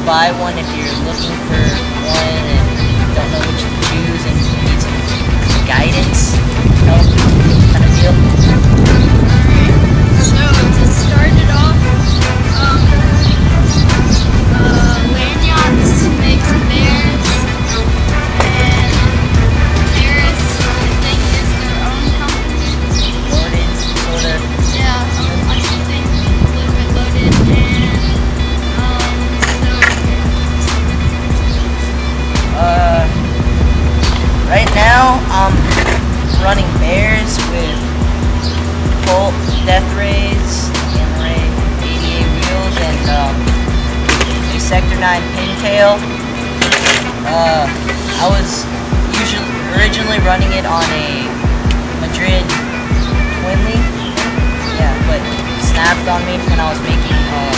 buy one if you're looking for one and don't know which to choose and need some guidance, help, kind of deal. So to start it off, Lanyards makes bears, and Paris, I think, is their own company. Loaded, sort of. Yeah, I think a little bit loaded, and right now I'm running bears with Colt Death Rays, Gamma Ray 88 wheels, and a Sector 9 pintail. I was originally running it on a Madrid Twinly, yeah, but it snapped on me when I was making a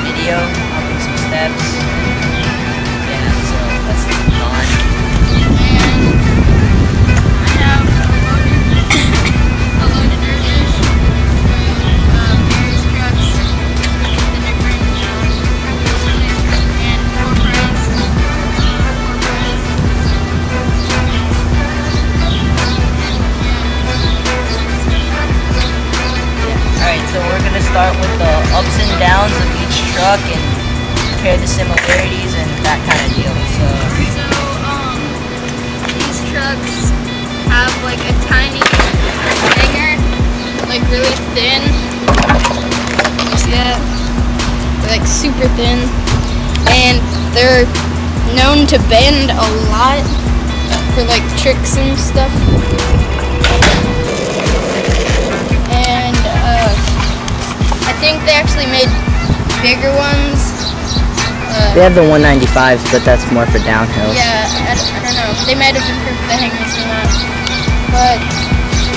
video, upping some steps. Yeah, so that's gone. and I have a loaded Urdish with Paris trucks, the different and Corporez. Alright, so we're going to start with the ups and downs of each truck and compare the similarities and that kind of deal. So, These trucks have like a tiny hanger, like really thin. See that? They're like super thin, and they're known to bend a lot for like tricks and stuff. And I think they actually made bigger ones. they have the 195s, but that's more for downhill. Yeah, I don't know. They might have improved the hangers or not. But,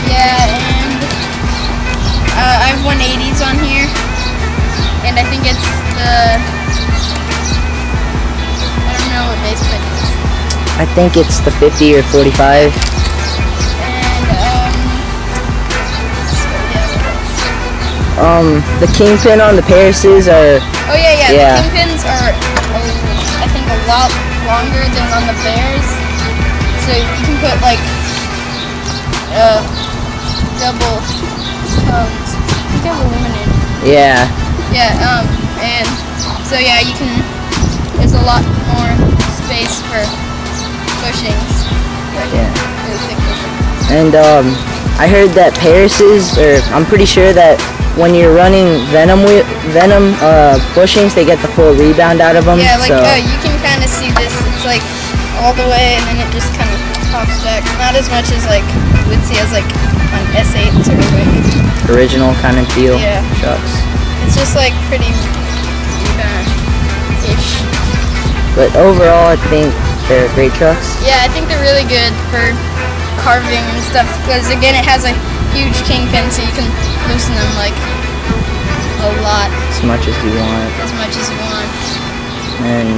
yeah, and I have 180s on here. And I think it's the... I don't know what base plate is. I think it's the 50 or 45. And, so yeah, what else? The kingpin on the Parises are... Oh, yeah. Yeah. The kingpins are, I think, a lot longer than on the bears. So you can put, like, double cones. I think I have illuminated. Yeah. Yeah, and so yeah, you can, there's a lot more space for bushings. Like, Yeah. really thick bushings. And I heard that Parises, or I'm pretty sure that when you're running Venom bushings, they get the full rebound out of them. Yeah, like, so. you can kind of see this, it's like all the way and then it just kind of pops back. Not as much as like you would see as like on S8s or like Original kind of deal. Yeah. Trucks. it's just like pretty even-ish. But overall, I think they're great trucks. Yeah, I think they're really good for carving and stuff because again it has a huge kingpin so you can loosen them like a lot. As much as you want. As much as you want. And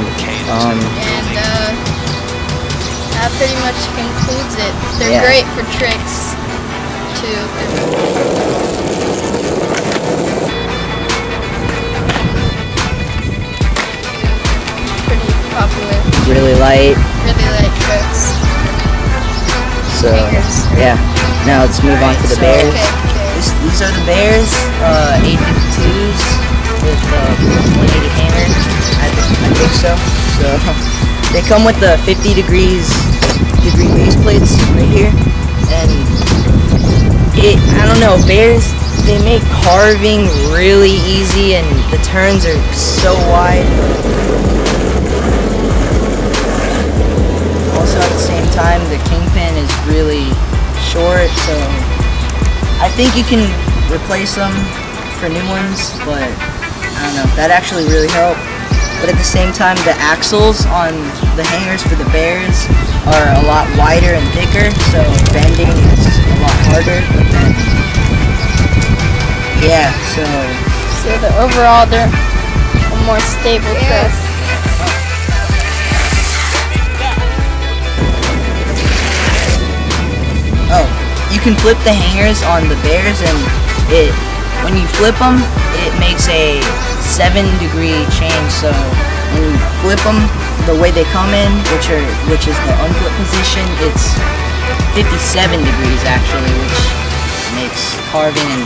that pretty much concludes it. They're Yeah. great for tricks too. Pretty popular. really light. Really light tricks. So Hangers. yeah. Now let's move on to the bears. Okay. These are the bears, 852s with 180 hanger. I think so. So they come with the 50 degree base plates right here, and I don't know, bears, they make carving really easy, and the turns are so wide. Also at the same time, the kingpin is really short, so I think you can replace them for new ones, but I don't know, that actually really helped. But at the same time, the axles on the hangers for the bears are a lot wider and thicker, so bending is a lot harder. But then, yeah, so the overall they're a more stable truck. oh, you can flip the hangers on the bears, and when you flip them, it makes a 7-degree change. So when you flip them the way they come in, which is the unflip position, it's 57 degrees actually, which makes carving and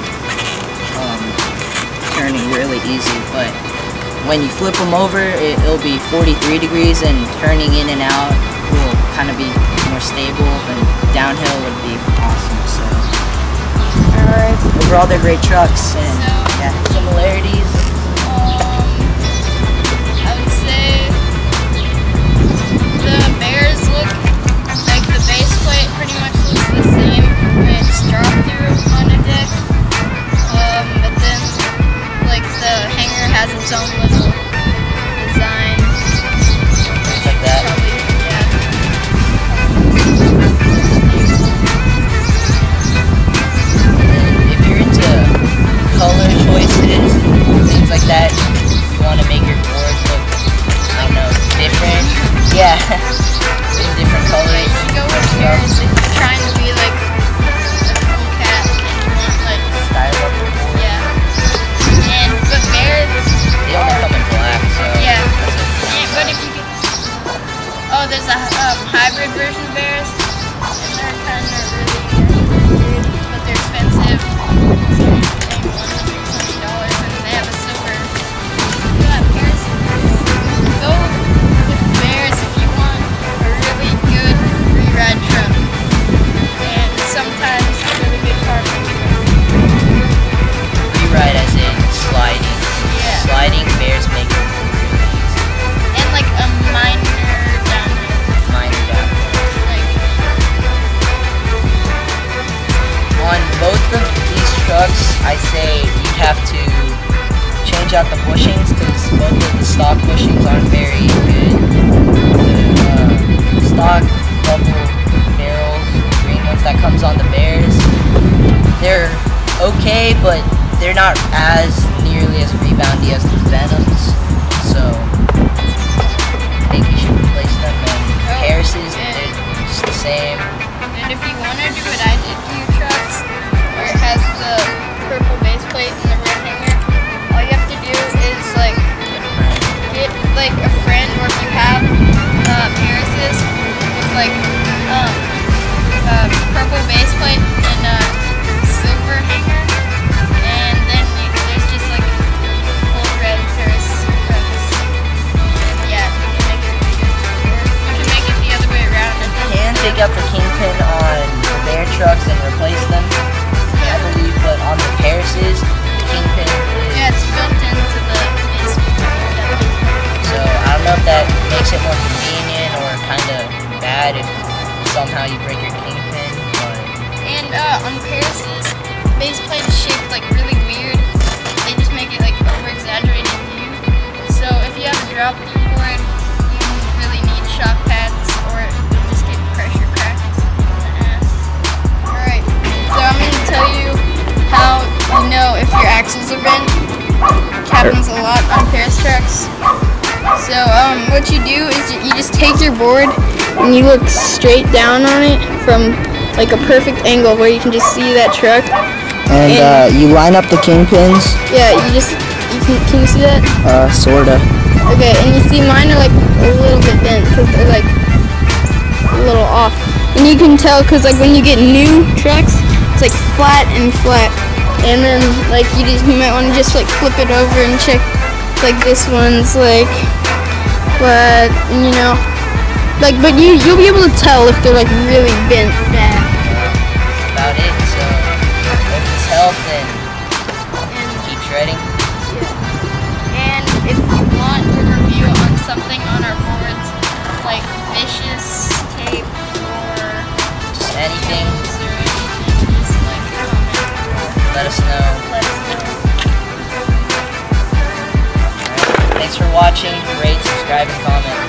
turning really easy. But when you flip them over, it'll be 43 degrees, and turning in and out will kind of be more stable, and downhill would be awesome. So, alright, overall they're great trucks, and yeah, similarities. I would say the Bears look like the base plate pretty much looks the same. It's drop through on a deck, but then like the hanger has its own little design. Like that. Probably, yeah. And if you're into color choices, things like that, you want to make your boards look, I don't know, different. Yeah, in different colors. Like, you go with Bears if you're trying to be like a cool cat and you want like Style up your board. yeah. But Bears They only come in black, so yeah. that's And, but if you get there's a hybrid version of Bears, and they're kind of really weird, but they're expensive. So you're paying $120, and they have a silver. Yeah, Bears. Go with Bears if you want a really good re-ride truck, and sometimes a really good car. Rewrite as in sliding. Yeah. Sliding, Bears make it really easy. And like a minor downhill. Minor downhill. Like, On both of these trucks, I say you'd have to change out the bushings, because both of the stock bushings aren't very good. The stock double barrels, green ones that comes on the Bears, they're okay, but they're not as nearly as reboundy as the Venoms, so I think you should replace them. And Harris's, they're just the same. and if you want to do what I did to your trucks, where it has the purple base plate and the red hanger, all you have to do is like get like a friend, or if you have Harris's with like purple base plate and silver hanger, and then there's just like full red Harris trucks. And yeah, you can make it really good. Or you can make it the other way around. And then Can take out the kingpin on the Bear trucks and replace them, I believe, but on the Harris's, the kingpin is, yeah, it's built into the base plate. so I don't know if that makes it more convenient or kind of bad if somehow you break your kingpin, but And on Paris's base plate is shaped like really weird. They just make it like over exaggerated view. So if you have a drop through board, you really need shock pads, or you'll just get pressure cracks in the ass. Alright, so I'm going to tell you how you know if your axles are bent. Which happens a lot on Paris trucks. So what you do is you just take your board and you look straight down on it from like a perfect angle where you can just see that truck. and you line up the kingpins, Yeah, can you see that? sorta. Okay, and you see mine are like a little bit bent because they're like a little off. And you can tell because like when you get new trucks, it's like flat and flat. And then like you might want to just like flip it over and check like this one's like flat, and you know. Like, but you'll be able to tell if they're like really bent back. That's about it, so hope this helped, and keep shredding. And if you want a review on something on our boards, like vicious tape or Just anything, or anything, just like comment let us know. or let us know. Alright, thanks for watching, rate, subscribe, and comment.